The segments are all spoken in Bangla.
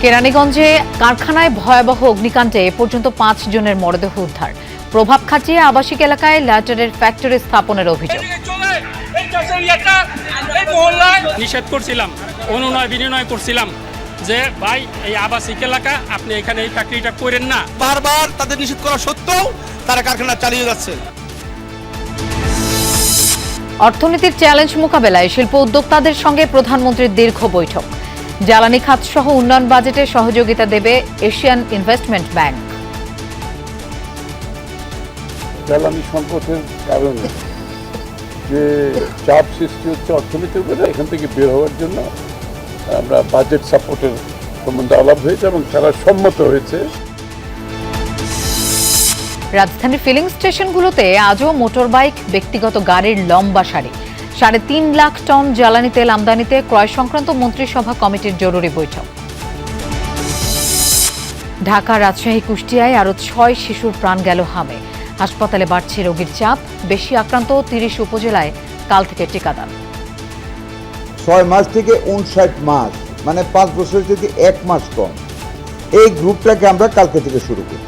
কেরানীগঞ্জে কারখানায় ভয়াবহ অগ্নিকাণ্ডে এ পর্যন্ত ৫ জনের মরদেহ উদ্ধার। প্রভাব খাটিয়ে আবাসিক এলাকায় ল্যাটারের ফ্যাক্টরি স্থাপনের অভিযোগ। নিষেধ করছিলাম, অনুনয় বিনয় করছিলাম যে ভাই এই আবাসিক এলাকা আপনি এখানে এই ফ্যাক্টরিটা করেন না। বারবার তাদের নিষেধ করা সত্ত্বেও তারা কারখানা চালিয়ে যাচ্ছে। অর্থনীতির চ্যালেঞ্জ মোকাবেলায় শিল্প উদ্যোক্তাদের সঙ্গে প্রধানমন্ত্রীর দীর্ঘ বৈঠক। জ্বালানি খাত সহ উন্নয়ন বাজেটে সহযোগিতা দেবে এশিয়ান ইনভেস্টমেন্ট ব্যাংক। জ্বালানি সংকটের কারণে যে চাপ সৃষ্টি হচ্ছে অর্থনীতির উপরে, এখান থেকে বের হওয়ার জন্য আমরা বাজেট সাপোর্টের সম্বন্ধে আলাপ হয়েছে এবং তারা সম্মত হয়েছে। রাজধানীর ফিলিং স্টেশনগুলোতে আজও মোটরবাইক, ব্যক্তিগত গাড়ির লম্বা সারি। ৩.৫ লাখ টন জ্বালানি তেল আমদানিতে ক্রয় সংক্রান্ত মন্ত্রিসভা কমিটির জরুরি বৈঠক। ঢাকা, রাজশাহী, কুষ্টিয়ায় আরও ৬ শিশুর প্রাণ গেল হামে। হাসপাতালে বাড়ছে রোগীর চাপ। বেশি আক্রান্ত ৩০ উপজেলায় কাল থেকে টিকাদান। ৬ মাস থেকে ৫৯ মাস, মানে ৫ বছর থেকে ১ মাস কম। এই গ্রুপটাকে আমরা কালকে থেকে শুরু করি।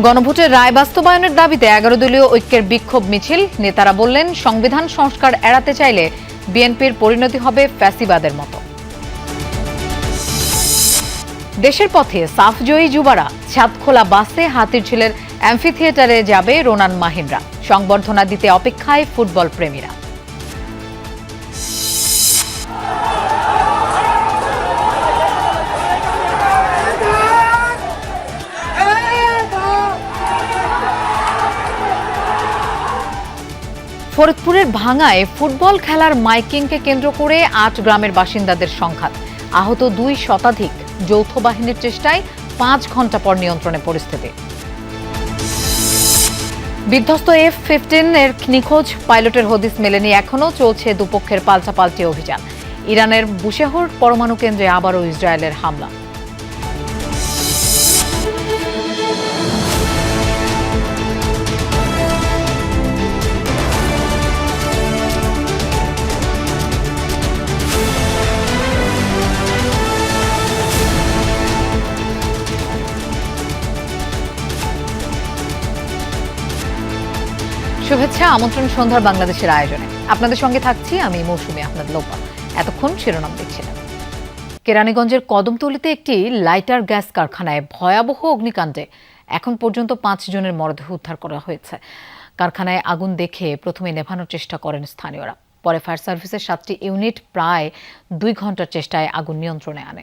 গণভোটের রায় বাস্তবায়নের দাবিতে ১১ দলীয় ঐক্যের বিক্ষোভ মিছিল। নেতারা বললেন, সংবিধান সংস্কার এড়াতে চাইলে বিএনপির পরিণতি হবে ফ্যাসিবাদের মতো। দেশের পথে সাফজয়ী যুবারা। ছাদখোলা বাসে হাতিরঝিলের অ্যাম্ফি থিয়েটারে যাবে রোনান মাহিনরা। সংবর্ধনা দিতে অপেক্ষায় ফুটবল প্রেমীরা। ফরিদপুরের ভাঙ্গায় ফুটবল খেলার মাইকিংকে কেন্দ্র করে ৮ গ্রামের বাসিন্দাদের সংঘাত। আহত ২ শতাধিক। যৌথ বাহিনীর চেষ্টায় ৫ ঘণ্টা পর নিয়ন্ত্রণে পরিস্থিতি। বিধ্বস্ত F-15 এর নিখোঁজ পাইলটের হদিস মেলেনি এখনও। চলছে দুপক্ষের পাল্টাপাল্টি অভিযান। ইরানের বুশেহর পরমাণু কেন্দ্রে আবারও ইসরায়েলের হামলা। শুভেচ্ছা, আমন্ত্রণ সন্ধ্যার বাংলাদেশের আয়োজনে। আপনাদের সঙ্গে থাকছি আমি মৌসুমী আহমেদ লোপা। এতক্ষণ শিরোনাম দেখছিলাম। কেরানীগঞ্জের কদমতলীতে একটি লাইটার গ্যাস কারখানায় ভয়াবহ অগ্নিকাণ্ডে এখন পর্যন্ত ৫ জনের মরদেহ উদ্ধার করা হয়েছে। কারখানায় আগুন দেখে প্রথমে নেভানোর চেষ্টা করেন স্থানীয়রা। পরে ফায়ার সার্ভিসের 7টি ইউনিট প্রায় 2 ঘন্টার চেষ্টায় আগুন নিয়ন্ত্রণে আনে।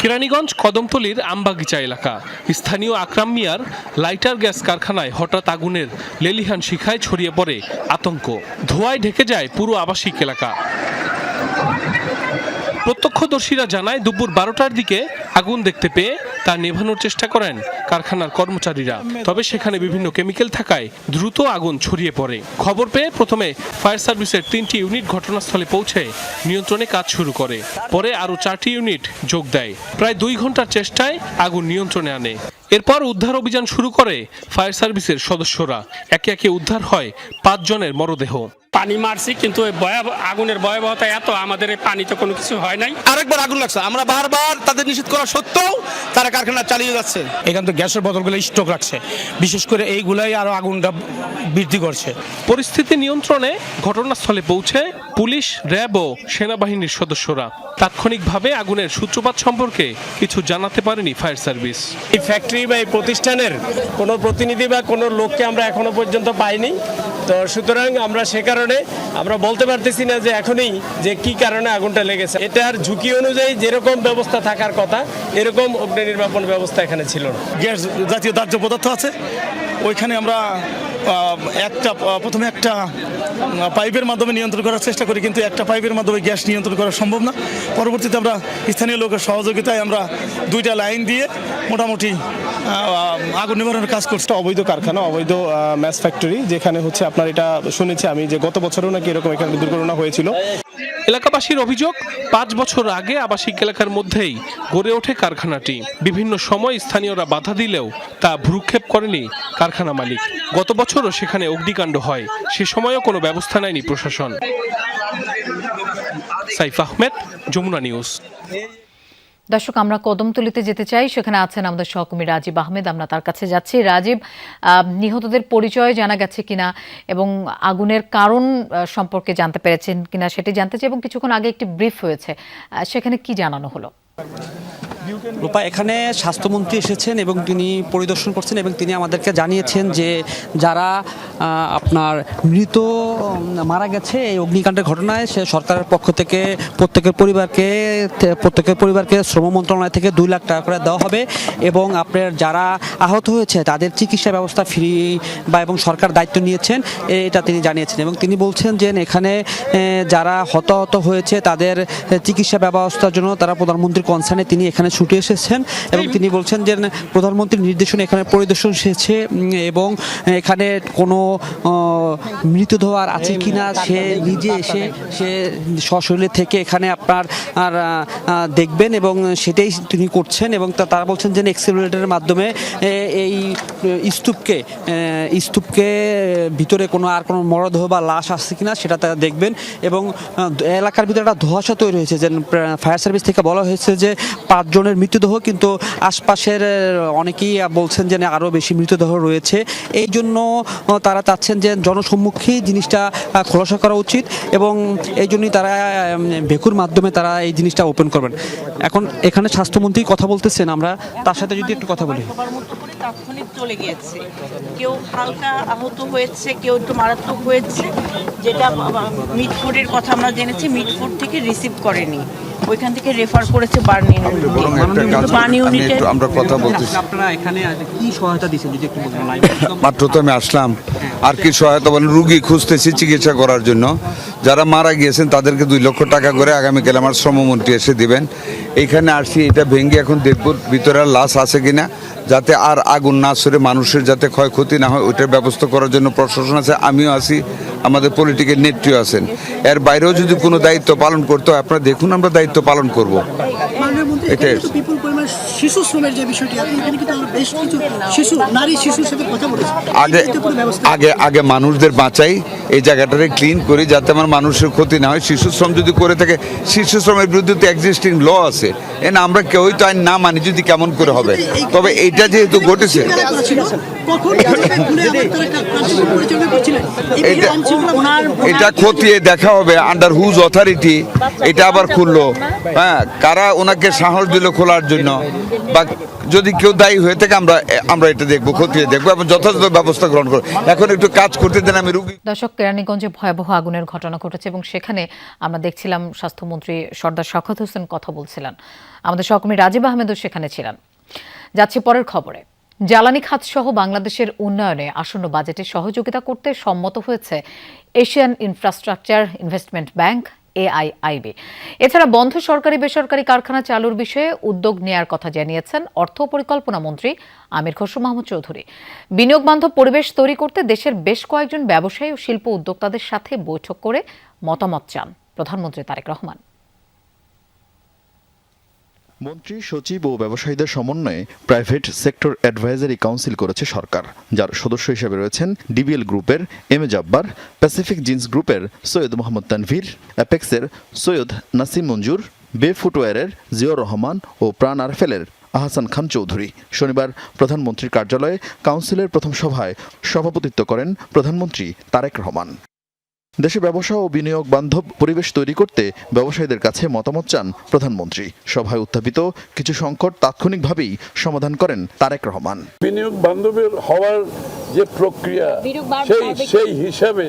কেরানীগঞ্জ কদমতলীর আমবাগিচা এলাকা। স্থানীয় আকরাম মিয়ার লাইটার গ্যাস কারখানায় হঠাৎ আগুনের লেলিহান শিখায় ছড়িয়ে পড়ে আতঙ্ক। ধোঁয়ায় ঢেকে যায় পুরো আবাসিক এলাকা। প্রত্যক্ষদর্শীরা জানায়, দুপুর 12টার দিকে আগুন দেখতে পেয়ে তা নেভানোর চেষ্টা করেন কারখানার কর্মচারীরা। তবে সেখানে বিভিন্ন কেমিক্যাল থাকায় দ্রুত আগুন ছড়িয়ে পড়ে। খবর পেয়ে প্রথমে ফায়ার সার্ভিসের 3টি ইউনিট ঘটনাস্থলে পৌঁছে নিয়ন্ত্রণে কাজ শুরু করে। পরে আরও 4টি ইউনিট যোগ দেয়। প্রায় 2 ঘন্টার চেষ্টায় আগুন নিয়ন্ত্রণে আনে। এরপর উদ্ধার অভিযান শুরু করে ফায়ার সার্ভিসের সদস্যরা। একে একে উদ্ধার হয় 5 জনের মরদেহ। পানি মারছি, কিন্তু আগুনের ভয়াবহতা এত, আমাদের এই পানিতে কোনো কিছু হয় নাই। আরেকবার আগুন লাগছে, আমরা বারবার তাদের নিষেধ করা সত্ত্বেও তারা কারখানা চালিয়ে যাচ্ছে। এখান থেকে গ্যাসের বোতলগুলো স্টক রাখছে, বিশেষ করে এইগুলাই আরো আগুনটা বৃদ্ধি করছে। পরিস্থিতি নিয়ন্ত্রণে ঘটনাস্থলে পৌঁছে পুলিশ, র্যাব ও সেনাবাহিনীর সদস্যরা। তাৎক্ষণিকভাবে আগুনের সূত্রপাত সম্পর্কে কিছু জানাতে পারেনি ফায়ার সার্ভিস। এই ফ্যাক্টরি বা এই প্রতিষ্ঠানের কোনো প্রতিনিধি বা কোনো লোককে আমরা এখনো পর্যন্ত পাইনি। তো সুতরাং আমরা সে কারণে আমরা বলতে পারতেছি না যে এখনই যে কি কারণে আগুনটা লেগেছে। এটার ঝুঁকি অনুযায়ী যেরকম ব্যবস্থা থাকার কথা এরকম অগ্নি নির্বাপন ব্যবস্থা এখানে ছিল না। গ্যাস জাতীয় দাহ্য পদার্থ আছে, ওইখানে আমরা প্রথমে একটা পাইপের মাধ্যমে নিয়ন্ত্রণ করার চেষ্টা করি, কিন্তু একটা পাইপের মাধ্যমে গ্যাস নিয়ন্ত্রণ করা সম্ভব না। পরবর্তীতে আমরা স্থানীয় লোকের সহযোগিতায় আমরা 2টা লাইন দিয়ে মোটামুটি আগুন নিবারণের কাজ করছে। অবৈধ কারখানা, অবৈধ ম্যাস ফ্যাক্টরি, যেখানে হচ্ছে আপনার এটা শুনেছি আমি যে গত বছরও নাকি এরকম এখানে দুর্ঘটনা হয়েছিল। এলাকাবাসীর অভিযোগ, 5 বছর আগে আবাসিক এলাকার মধ্যেই গড়ে ওঠে কারখানাটি। বিভিন্ন সময় স্থানীয়রা বাধা দিলেও তা ভ্রুক্ষেপ করেনি কারখানা মালিক। গত বছরও সেখানে অগ্নিকাণ্ড হয়, সে সময়ও কোনো ব্যবস্থা নেয়নি প্রশাসন। সাইফ আহমেদ, যমুনা নিউজ। দর্শক, আমরা কদমতলীতে যেতে চাই, সেখানে আছেন আমাদের সহকর্মী রাজীব আহমেদ। আমরা তার কাছে যাচ্ছি। রাজীব, নিহতদের পরিচয় জানা গেছে কিনা এবং আগুনের কারণ সম্পর্কে জানতে পেরেছেন কিনা সেটি জানতে চাই, এবং কিছুক্ষণ আগে একটি ব্রিফ হয়েছে, সেখানে কি জানানো হলো? রূপা, এখানে স্বাস্থ্যমন্ত্রী এসেছেন এবং তিনি পরিদর্শন করছেন এবং তিনি আমাদেরকে জানিয়েছেন যে যারা আপনার মৃত মারা গেছে এই অগ্নিকাণ্ডের ঘটনায়, সে সরকারের পক্ষ থেকে প্রত্যেকের পরিবারকে শ্রম মন্ত্রণালয় থেকে 2 লাখ টাকা করে দেওয়া হবে এবং আপনার যারা আহত হয়েছে তাদের চিকিৎসা ব্যবস্থা ফ্রি এবং সরকার দায়িত্ব নিয়েছেন, এটা তিনি জানিয়েছেন। এবং তিনি বলছেন যে এখানে যারা হতাহত হয়েছে তাদের চিকিৎসা ব্যবস্থার জন্য তারা প্রধানমন্ত্রীর কনসার্নে তিনি এখানে ছুটে এসেছেন এবং তিনি বলছেন যে প্রধানমন্ত্রীর নির্দেশনে এখানে পরিদর্শন এসেছে এবং এখানে কোনো মৃতদেহ আর আছে কিনা সে নিজে এসে সে সশরীরে থেকে এখানে আপনার দেখবেন এবং সেটাই তিনি করছেন। এবং তারা বলছেন যে এক্সেলারেটরের মাধ্যমে এই স্তূপকে ভিতরে কোনো মরদেহ বা লাশ আসছে কিনা সেটা তারা দেখবেন। এবং এলাকার ভিতরে একটা ধোঁয়াশা তৈরি হয়েছে, যে ফায়ার সার্ভিস থেকে বলা হয়েছে যে 5 জনের মৃতদেহ, কিন্তু আশপাশের অনেকেই বলছেন যে আরও বেশি মৃতদেহ রয়েছে। এই জন্য তারা চাচ্ছেন যে জনসম্মুখে জিনিসটা খোলাসা করা উচিত এবং এই জন্যই তারা ভেকুর মাধ্যমে তারা এই জিনিসটা ওপেন করবেন। এখন এখানে স্বাস্থ্যমন্ত্রী কথা বলতেছেন, আমরা তার সাথে যদি একটু কথা বলি। তাৎক্ষণিক চলে গিয়েছে, কেউ হালকা আহত হয়েছে, কেউ একটু মারাত্মক হয়েছে। যেটা মিটফুডের কথা আমরা জেনেছি, মিটফুড থেকে রিসিভ করেনি, ওইখান থেকে রেফার করেছে বার্ন ইউনিটে। আমরা কথা বলতেছি, আপনারা এখানে কি সহায়তা দিচ্ছেন যদি একটু বলবেন? মাত্র তো আমি আসলাম, আর কি সহায়তা বলেন? রুগী খুঁজতেছি চিকিৎসা করার জন্য। যারা মারা গিয়েছেন তাদেরকে 2 লক্ষ টাকা করে আগামীকাল আমার শ্রমমন্ত্রী এসে দিবেন। এইখানে আসছি, এটা ভেঙে এখন দেখব ভিতরে আর লাশ আছে কিনা, যাতে আর আগুন না ছড়ে মানুষের যাতে ক্ষয়ক্ষতি না হয় ওইটার ব্যবস্থা করার জন্য প্রশাসন আছে, আমিও আছি, আমাদের পলিটিক্যাল নেত্রীও আছেন। এর বাইরেও যদি কোনো দায়িত্ব পালন করতে হয় আপনারা দেখুন, আমরা দায়িত্ব পালন করব। এটাই শিশু শ্রমের যে বিষয়টি, এখানে কিন্তু আমরা বেশ কিছু নারী শিশুর সাথে কথা বলেছি। আগে মানুষদের বাঁচাই, এই জায়গাটারে ক্লিন করি যাতে আমার মানুষের ক্ষতি না হয়। শিশু শ্রম যদি করে থাকে, শিশু শ্রমের বিরুদ্ধে তো এক্সিস্টিং ল আছে, না আমরা কেউই তো আইন না মানি, যদি কেমন করে হবে। তবে এইটা যেহেতু ঘটেছে, এটা খতিয়ে দেখা হবে আন্ডার হুজ অথরিটি এটা আবার খুললো, হ্যাঁ, কারা ওনাকে সাহস দিল খোলার জন্য, বা যদি কেউ দায়ী হয়ে থাকে আমরা এটা দেখবো, খতিয়ে দেখবো এবং যথাযথ ব্যবস্থা গ্রহণ করবো। এখন একটু কাজ করতে দেন, আমি রুগী। দর্শক, কেরানীগঞ্জে ভয়াবহ আগুনের ঘটনা ঘটেছে এবং সেখানে আমরা দেখছিলাম স্বাস্থ্যমন্ত্রী সর্দার শওকত হোসেন কথা বলছিলেন, আমাদের সহকর্মী রাজীব আহমেদও সেখানে ছিলেন। যাচ্ছি পরের খবরে। জ্বালানি খাত সহ বাংলাদেশের উন্নয়নে আসন্ন বাজেটে সহযোগিতা করতে সম্মত হয়েছে Asian infrastructure investment bank AIIB। এছাড়া বন্ধ সরকারি বেসরকারি কারখানা চালুর বিষয়ে উদ্যোগ নেয়ার কথা জানিয়েছেন অর্থ পরিকল্পনা মন্ত্রী আমির খসরু মাহমুদ চৌধুরী। বিনিয়োগ বান্ধব পরিবেশ তৈরি করতে দেশের বেশ কয়েকজন ব্যবসায়ী ও শিল্প উদ্যোক্তাদের সাথে বৈঠক করে মতামত চান প্রধানমন্ত্রী তারেক রহমান। মন্ত্রী সচিব ও ব্যবসায়ীদের সমন্বয়ে প্রাইভেট সেক্টর অ্যাডভাইজারি কাউন্সিল করেছে সরকার, যার সদস্য হিসেবে রয়েছেন ডিবিএল গ্রুপের M A Jabbar, Pacific jeans গ্রুপের সৈয়দ মোহাম্মদ তানভীর, অ্যাপেক্সের সৈয়দ নাসিম মঞ্জুর, বে ফুটওয়্যারের জিয়র রহমান ও প্রাণ আরফেলের আহসান খান চৌধুরী। শনিবার প্রধানমন্ত্রীর কার্যালয়ে কাউন্সিলের প্রথম সভায় সভাপতিত্ব করেন প্রধানমন্ত্রী তারেক রহমান। দেশে ব্যবসা ও বিনিয়োগ বান্ধব পরিবেশ তৈরি করতে ব্যবসায়ীদের কাছে মতামত চান প্রধানমন্ত্রী। সভায় উত্থাপিত কিছু সংকট তাৎক্ষণিকভাবেই সমাধান করেন তারেক রহমান। বিনিয়োগ বান্ধবের হওয়ার যে প্রক্রিয়া, সেই হিসাবে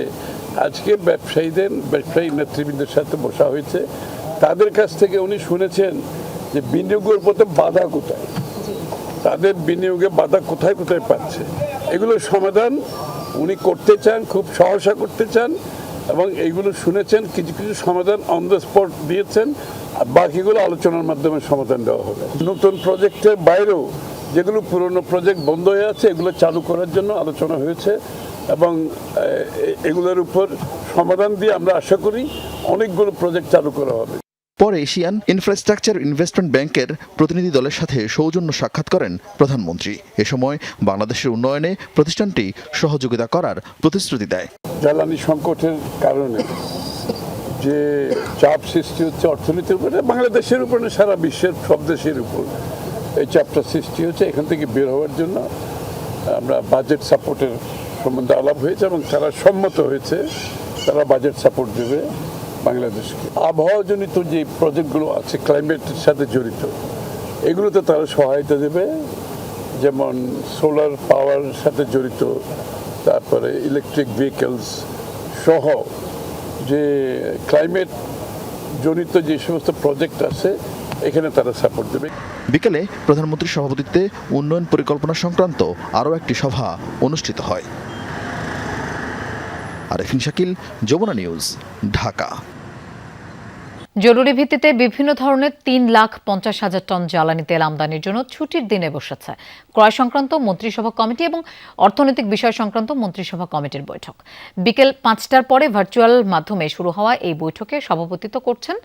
আজকে ব্যবসায়ী নেতৃবৃন্দের সাথে বসা হয়েছে। তাদের কাছ থেকে উনি শুনেছেন যে বিনিয়োগের পথে বাধা কোথায়, তাদের বিনিয়োগে বাধা কোথায় কোথায় পাচ্ছে, এগুলোর সমাধান উনি করতে চান, খুব সহসা করতে চান এবং এইগুলো শুনেছেন। কিছু কিছু সমাধান অন দ্য স্পট দিয়েছেন, আর বাকিগুলো আলোচনার মাধ্যমে সমাধান দেওয়া হবে। নতুন প্রজেক্টের বাইরেও যেগুলো পুরনো প্রজেক্ট বন্ধ হয়ে আছে এগুলো চালু করার জন্য আলোচনা হয়েছে এবং এগুলোর উপর সমাধান দিয়ে আমরা আশা করি অনেকগুলো প্রজেক্ট চালু করা হবে। পরে এশিয়ান ইনফ্রাস্ট্রাকচার ইনভেস্টমেন্ট ব্যাংকের প্রতিনিধি দলের সাথে সৌজন্য সাক্ষাৎ করেন প্রধানমন্ত্রী। এ সময় বাংলাদেশের উন্নয়নে প্রতিষ্ঠানটি সহযোগিতা করার প্রতিশ্রুতি দেয়। জ্বালানি সংকটের কারণে যে চাপ সৃষ্টি হচ্ছে অর্থনীতির উপরে, বাংলাদেশের উপরে সারা বিশ্বের সব দেশের উপর এই চাপটা সৃষ্টি হচ্ছে। এখান থেকে বের হওয়ার জন্য আমরা বাজেট সাপোর্টের সম্বন্ধে আলাপ হয়েছে এবং তারা সম্মত হয়েছে, তারা বাজেট সাপোর্ট দেবে বাংলাদেশকে। আবহাওয়াজনিত যে প্রজেক্টগুলো আছে ক্লাইমেটের সাথে জড়িত, এগুলোতে তারা সহায়তা দেবে, যেমন সোলার পাওয়ার সাথে জড়িত, তারপরে ইলেকট্রিক ভেহিকেলস সহ যে ক্লাইমেট জনিত যে সমস্ত প্রজেক্ট আছে এখানে তারা সাপোর্ট দেবে। বিকেলে প্রধানমন্ত্রীর সভাপতিত্বে উন্নয়ন পরিকল্পনা সংক্রান্ত আরও একটি সভা অনুষ্ঠিত হয়। আরেফিন শাকিল, যমুনা নিউজ, ঢাকা। জরুরি ভিত্তিতে বিভিন্ন ধরনের 3,50,000 টন জ্বালানি তেল আমদানির জন্য ছুটির দিনে বসেছে ক্রয় সংক্রান্ত মন্ত্রিসভা কমিটি এবং অর্থনৈতিক বিষয় সংক্রান্ত মন্ত্রিসভা কমিটির বৈঠক। বিকেল 5টার পরে ভার্চুয়াল মাধ্যমে শুরু হওয়া এই বৈঠকে সভাপতিত্ব করছেন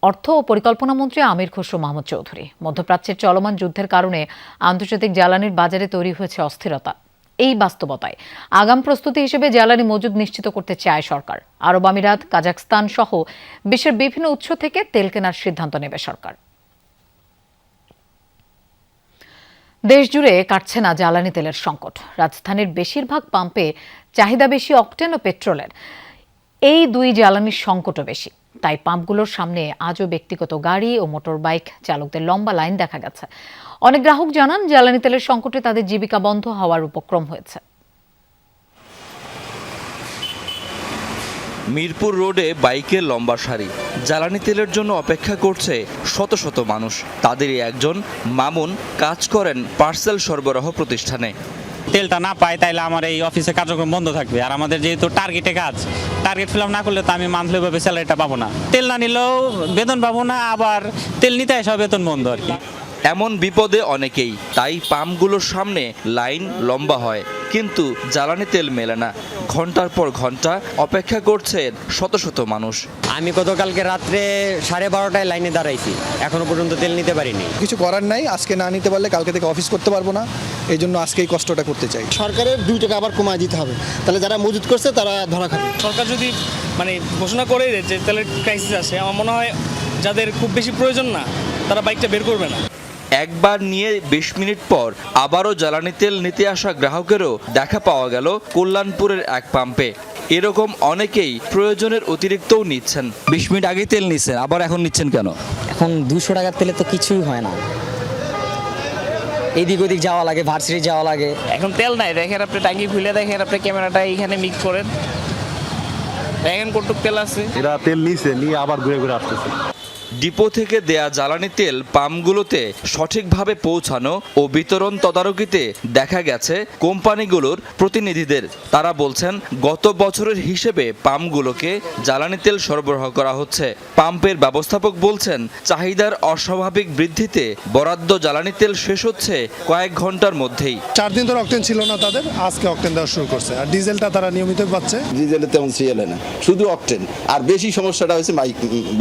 অর্থ ও পরিকল্পনা মন্ত্রী আমির খসরু মাহমুদ চৌধুরী। মধ্যপ্রাচ্যের চলমান যুদ্ধের কারণে আন্তর্জাতিক জ্বালানির বাজারে তৈরি হয়েছে অস্থিরতা। এই বাস্তবতায় আগাম প্রস্তুতি হিসেবে জ্বালানি মজুদ নিশ্চিত করতে চায় সরকার। আরব আমিরাত, কাজাখস্তান সহ বিশ্বের বিভিন্ন উৎস থেকে তেল কেনার সিদ্ধান্ত নেবে সরকার। দেশ জুড়ে কাটছে না জ্বালানি তেলের সংকট। রাজধানীর বেশিরভাগ পাম্পে চাহিদা বেশি অকটেন ও পেট্রোলের। এই দুই জ্বালানির সংকটও বেশি। তাই পাম্পগুলোর সামনে আজও ব্যক্তিগত গাড়ি ও মোটর বাইক চালকদের লম্বা লাইন দেখা গেছে। অনেক গ্রাহক জানান জ্বালানি তেলের সংকটে তাদের জীবিকা বন্ধ হওয়ার উপক্রম হয়েছে। মিরপুর রোডে বাইকের লম্বা সারি, জ্বালানি তেলের জন্য অপেক্ষা করছে শত শত মানুষ। তাদেরই একজন মামুন কাজ করেন পার্সেল সরবরাহ প্রতিষ্ঠানে। তেলটা না পাই তাইলে আমার এই অফিসে কার্যক্রম বন্ধ থাকবে, আর আমাদের যেহেতু টার্গেটে কাজ, টার্গেট ফিল আপ না করলে তো আমি মান্থলিভাবে স্যালারিটা পাবো না। তেল না নিলেও বেতন পাবো না, আবার তেল নিতে আসা বেতন বন্ধ আর কি। এমন বিপদে অনেকেই, তাই পাম্পগুলোর সামনে লাইন লম্বা হয়, কিন্তু জ্বালানি তেল মেলে না। ঘন্টার পর ঘন্টা অপেক্ষা করছেন শত শত মানুষ। আমি গতকালকে রাত্রে 12:30টায় লাইনে দাঁড়াইছি, এখনো পর্যন্ত তেল নিতে পারিনি। কিছু করার নাই, আজকে না নিতে পারলে কালকে থেকে অফিস করতে পারবো না, এই জন্য আজকেই কষ্টটা করতে চাই। সরকারের 2 টাকা আবার কমায় দিতে হবে, তাহলে যারা মজুত করছে তারা ধরা খাবে। সরকার যদি ঘোষণা করে যে তেলের ক্রাইসিস আছে, আমার মনে হয় যাদের খুব বেশি প্রয়োজন না তারা বাইকটা বের করবে না। একবার নিয়ে 20 মিনিট পর আবারও জ্বালানি তেল নিতে আসা গ্রাহকেরও দেখা পাওয়া গেল কল্যাণপুরের এক পাম্পে। এরকম অনেকেই প্রয়োজনের অতিরিক্তও নিচ্ছেন। 20 মিনিট আগেই তেল নিচ্ছেন, আবার এখন নিচ্ছেন কেন? এখন 200 টাকার তেলে তো কিছুই হয় না, এদিক ওদিক যাওয়া লাগে, ভার্সিটি যাওয়া লাগে। এখন তেল নাই, দেখেন আপনি ট্যাঙ্কি খুলে দেখেন, আপনি ক্যামেরাটা এইখানে মিক্স করেন, দেখেন কতটুক তেল আছে। এরা তেল নিছে, নিয়ে আবার ঘুরে ঘুরে আসতেছে। ডিপো থেকে দেয়া জ্বালানি তেল পাম্পগুলোতে সঠিকভাবে পৌঁছানো ও বিতরণ তদারকিতে দেখা গেছে কোম্পানিগুলোর প্রতিনিধিদের। তারা বলছেন গত বছরের হিসেবে পাম্পগুলোকে জ্বালানি তেল সরবরাহ করা হচ্ছে। পাম্পের ব্যবস্থাপক বলছেন চাহিদার অস্বাভাবিক বৃদ্ধিতে বরাদ্দ জ্বালানি তেল শেষ হচ্ছে কয়েক ঘন্টার মধ্যেই। 4 দিন ধরে অকটেন ছিল না তাদের, আজকে অকটেন দেওয়া শুরু করছে। আর ডিজেলটা তারা নিয়মিত পাচ্ছে। ডিজেলের তেমন সিএল না, শুধু অকটেন। আর বেশি সমস্যাটা হয়েছে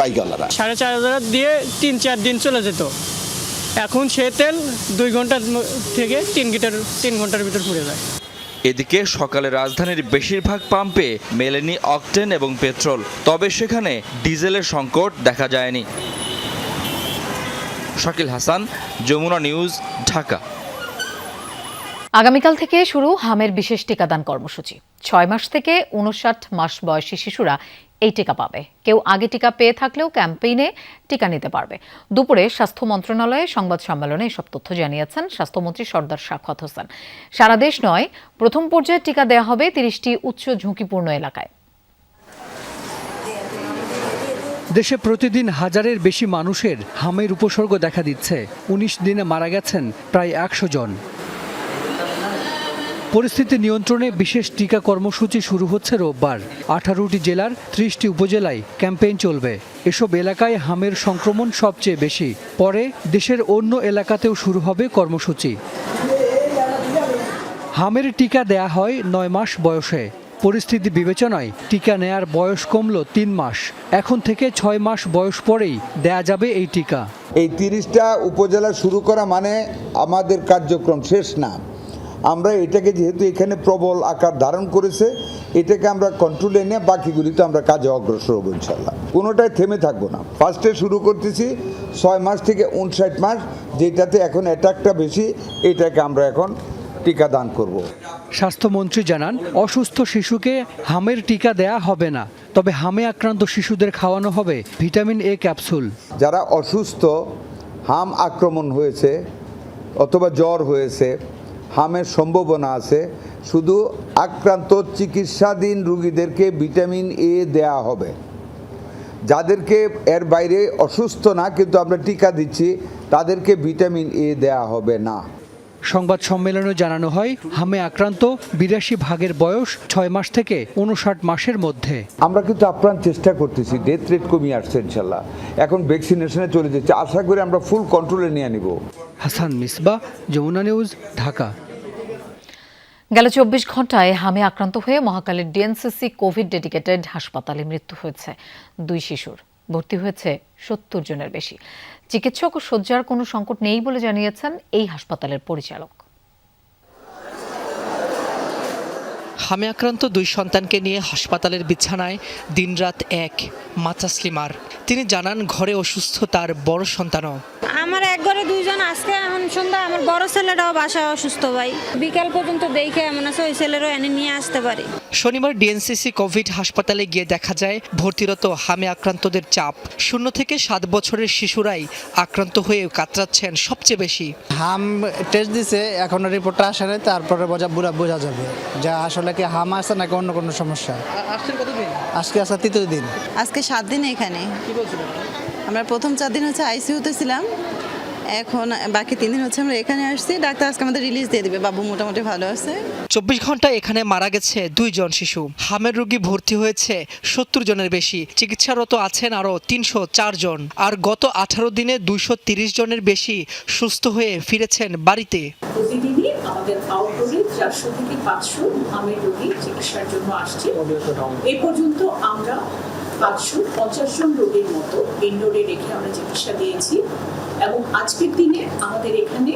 বাইকওয়ালারা। 4,500 দিয়ে 3-4 দিন চলে যেত, এখন সে তেল 2 ঘন্টা থেকে 3 ঘন্টার ভিতর পুড়ে যায়। এদিকে সকালে রাজধানীর বেশিরভাগ পাম্পে মেলেনি অকটেন এবং পেট্রোল, তবে সেখানে ডিজেলের সংকট দেখা যায়নি। শাকিল হাসান, যমুনা নিউজ, ঢাকা। আগামীকাল থেকে শুরু হামের বিশেষ টিকাদান কর্মসূচি। 6 মাস থেকে 59 মাস বয়সী শিশুরা এই টিকা পাবে। কেউ আগে টিকা পেয়ে থাকলেও ক্যাম্পেইনে টিকা নিতে পারবে। দুপুরে স্বাস্থ্য মন্ত্রণালয়ে সংবাদ সম্মেলনে এসব তথ্য জানিয়েছেন স্বাস্থ্যমন্ত্রী সরদার সাখাওয়াত হোসেন। সারা দেশ নয়, প্রথম পর্যায়ে টিকা দেওয়া হবে 30টি উচ্চ ঝুঁকিপূর্ণ এলাকায়। দেশে প্রতিদিন হাজারের বেশি মানুষের হামের উপসর্গ দেখা দিচ্ছে। 19 দিনে মারা গেছেন প্রায় 100 জন। পরিস্থিতি নিয়ন্ত্রণে বিশেষ টিকা কর্মসূচি শুরু হচ্ছে রোববার। 18টি জেলার 30টি উপজেলায় ক্যাম্পেইন চলবে। এসব এলাকায় হামের সংক্রমণ সবচেয়ে বেশি। পরে দেশের অন্য এলাকাতেও শুরু হবে কর্মসূচি। হামের টিকা দেয়া হয় 9 মাস বয়সে। পরিস্থিতি বিবেচনায় টিকা নেয়ার বয়স কমল 3 মাস। এখন থেকে 6 মাস বয়স পরেই দেয়া যাবে এই টিকা। এই 30টা উপজেলা শুরু করা মানে আমাদের কার্যক্রম শেষ না। আমরা এটাকে যেহেতু এখানে প্রবল আকার ধারণ করেছে, এটাকে আমরা কন্ট্রোলে এনে বাকিগুলি তো আমরা কাজে অগ্রসর হবো ইনশাল্লাহ। কোনোটাই থেমে থাকবো না। ফার্স্টে শুরু করতেছি 6 মাস থেকে 59 মাস, যেটাতে এখন অ্যাটাকটা বেশি, এটাকে আমরা এখন টিকা দান করব। স্বাস্থ্যমন্ত্রী জানান, অসুস্থ শিশুকে হামের টিকা দেয়া হবে না, তবে হামে আক্রান্ত শিশুদের খাওয়ানো হবে ভিটামিন এ ক্যাপসুল। যারা অসুস্থ, হাম আক্রমণ হয়েছে অথবা জ্বর হয়েছে, হামের সম্ভাবনা আছে, শুধু আক্রান্ত চিকিৎসাধীন রোগীদেরকে ভিটামিন এ দেয়া হবে। যাদেরকে এর বাইরে অসুস্থ না কিন্তু আমরা টিকা দিচ্ছি, তাদেরকে ভিটামিন এ দেয়া হবে না। সংবাদ সম্মেলনে জানানো হয়, হামে আক্রান্ত 82 ভাগের বয়স 6 মাস থেকে 59 মাসের মধ্যে। আমরা কিন্তু আপ্রাণ চেষ্টা করতেছি, ডেথ রেট কমিয়ে আসছে ইনশাল্লাহ। এখন ভ্যাকসিনেশনে চলে যাচ্ছে, আশা করি আমরা ফুল কন্ট্রোলে নিয়ে নিব। হাসান মিসবাহ, যমুনা নিউজ, ঢাকা। গেল 24 ঘন্টায় হামে আক্রান্ত হয়ে মহাখালীর ডিএনসিসি কোভিড ডেডিকেটেড হাসপাতালে মৃত্যু হয়েছে 2 শিশুর। ভর্তি হয়েছে 70 জনের বেশি। চিকিৎসক ও শয্যার কোনো সংকট নেই বলে জানিয়েছেন এই হাসপাতালের পরিচালক। হামে আক্রান্ত 2 সন্তানকে নিয়ে হাসপাতালের বিছানায় দিনরাত এক মা তাসলিমার। তিনি জানান, ঘরে অসুস্থ তার বড় সন্তানও। আমার এক ঘরে 2 জন, আজকে এখন সন্ধ্যা আমার বড় ছেলেটাও বাসায় অসুস্থ ভাই, বিকাল পর্যন্ত দেখে এমন আছে ওই ছেলেরও এনে নিয়ে আসতে পারি। শনিবার ডিএনসিসি কোভিড হাসপাতালে গিয়ে দেখা যায় ভর্তিরত হামে আক্রান্তদের চাপ। 0 থেকে 7 বছরের শিশুরাই আক্রান্ত হয়ে কাতরাচ্ছেন সবচেয়ে বেশি। হাম টেস্ট দিছে, এখনো রিপোর্টটা আসে নাই, তারপরে বোঝা যাবে যে আসলে কি হাম আছে নাকি অন্য কোনো সমস্যা। আসছেন কতদিন? আজকে আসা 3য় দিন। আজকে 7 দিন এখানে। কি বলছিলেন? আমরা প্রথম 4 দিন হচ্ছে আইসিইউতে ছিলাম, এখন বাকি 3 দিন হচ্ছে আমরা এখানে আসছি। ডাক্তার আজকে আমাদের রিলিজ দিয়ে দিবে, বাবু মোটামুটি ভালো আছে। 24 ঘন্টায় এখানে মারা গেছে 2 জন শিশু। হামের রোগী ভর্তি হয়েছে 70 জনের বেশি। চিকিৎসারত আছেন আরও 304 জন। আর গত 18 দিনে 230 জনের বেশি সুস্থ হয়ে ফিরেছেন বাড়িতে। প্রতিদিনই আমাদের আউটডোরে 400 থেকে 500 হামের রোগী চিকিৎসার জন্য আসছে। এই পর্যন্ত আমরা 550 জন রোগীর মতো ইনডোরে রেখে আমরা চিকিৎসা দিয়েছি এবং আজকের দিনে আমাদের এখানে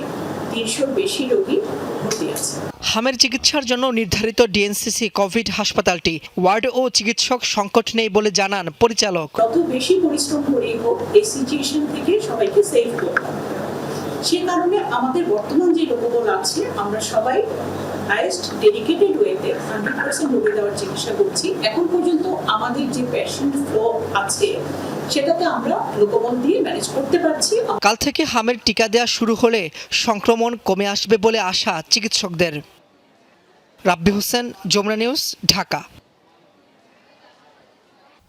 300 বেশি রোগী ভর্তি আছে। হামের চিকিৎসার জন্য নির্ধারিত ডিএনসিসি কোভিড হাসপাতালটি ওয়ার্ড ও চিকিৎসক সংকট নেই বলে জানান পরিচালক। যত বেশি পরিশ্রম করেই হোক, এই সিচুয়েশন থেকে সবাইকে সেভ করতে হবে। সে কারণে আমাদের বর্তমান যে লোকবল আছে, আমরা সবাই হাইয়েস্ট ডেডিকেটেড ওয়েতে 100% রোগী দেওয়ার চিকিৎসা করছি। এখন পর্যন্ত আমাদের যে পেশেন্ট ফ্লো আছে সেটাতে আমরা লোকবল দিয়ে ম্যানেজ করতে পারছি। কাল থেকে হামের টিকা দেওয়া শুরু হলে সংক্রমণ কমে আসবে বলে আশা চিকিৎসকদের। রাব্বি হোসেন, যমুনা নিউজ, ঢাকা।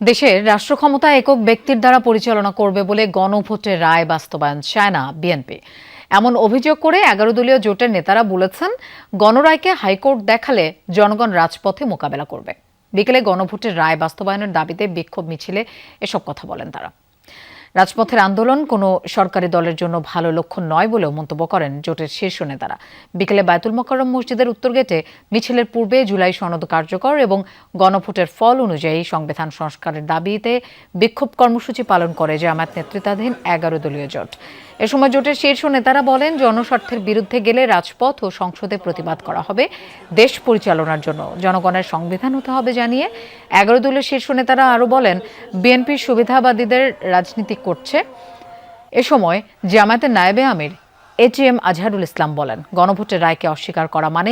দেশের রাষ্ট্র ক্ষমতা একক ব্যক্তির দ্বারা পরিচালনা করবে বলে গণভোটের রায় বাস্তবায়ন চায় না বিএনপি। এমন অভিযোগ করে 11 দলীয় জোটের নেতারা বলেছেন, গণরায়কে হাইকোর্ট দেখালে জনগণ রাজপথে মোকাবেলা করবে। বিকেলে গণভোটের রায় বাস্তবায়নের দাবিতে বিক্ষোভ মিছিলে এসব কথা বলেন তারা। রাজপথের আন্দোলন কোনো সরকারি দলের জন্য ভালো লক্ষণ নয় বলেও মন্তব্য করেন জোটের শীর্ষ নেতারা। বিকেলে বায়তুল মোকাররম মসজিদের উত্তর গেটে মিছিলের পূর্বে জুলাই সনদ কার্যকর এবং গণভোটের ফল অনুযায়ী সংবিধান সংস্কারের দাবিতে বিক্ষোভ কর্মসূচি পালন করে জামায়াত নেতৃত্বাধীন 11 দলীয় জোট। এ সময় জোটের শীর্ষ নেতারা বলেন, জনস্বার্থের বিরুদ্ধে গেলে রাজপথ ও সংসদে প্রতিবাদ করা হবে। দেশ পরিচালনার জন্য জনগণের সংবিধান হতে হবে জানিয়ে 11 দলীয় শীর্ষ নেতারা আরও বলেন, বিএনপি সুবিধাবাদীদের রাজনীতি করছে। এ সময় জামায়াতের নায়েবে আমির AGM আজহারুল ইসলাম বলেন, গণভোটের রায়কে অস্বীকার করা মানে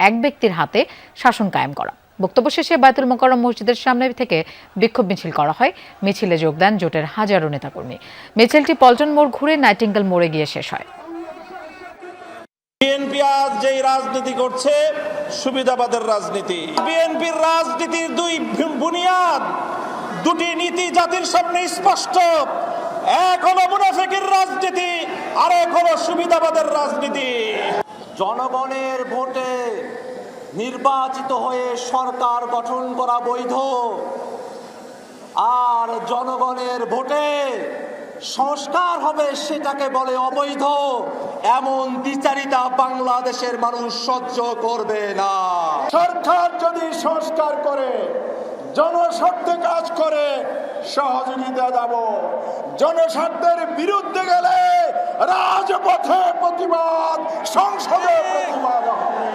এক ব্যক্তির হাতে শাসন কায়েম করা। বক্তব্য শেষে বায়তুল মোকাররম মসজিদের সামনে থেকে বিক্ষোভ মিছিল করা হয়। মিছিলে যোগ দেন জোটের হাজারো নেতাকর্মী। মিছিলটি পল্টন মোড় ঘুরে নাইটিঙ্গেল মোড়ে গিয়ে শেষ হয়। বিএনপি আজ যেই রাজনীতি করছে, সুবিধাবাদের রাজনীতি। বিএনপির রাজনীতির 2 বুনিয়াদ, 2টি নীতি জাতির সামনে স্পষ্ট। এক হলো মুনাফিকের রাজনীতি, আর এক হলো সুবিধাবাদের রাজনীতি। জনগণের ভোটে নির্বাচিত হয়ে সরকার গঠন করা বৈধ, আর জনগণের ভোটে সংস্কার হবে সেটাকে বলে অবৈধ। এমন দ্বিচারিতা বাংলাদেশের মানুষ সহ্য করবে না। সরকার যদি সংস্কার করে, জনস্বার্থে কাজ করে, সহযোগিতা দেব। জনস্বার্থের বিরুদ্ধে গেলে রাজপথে প্রতিবাদ, সংসদে প্রতিবাদ হবে।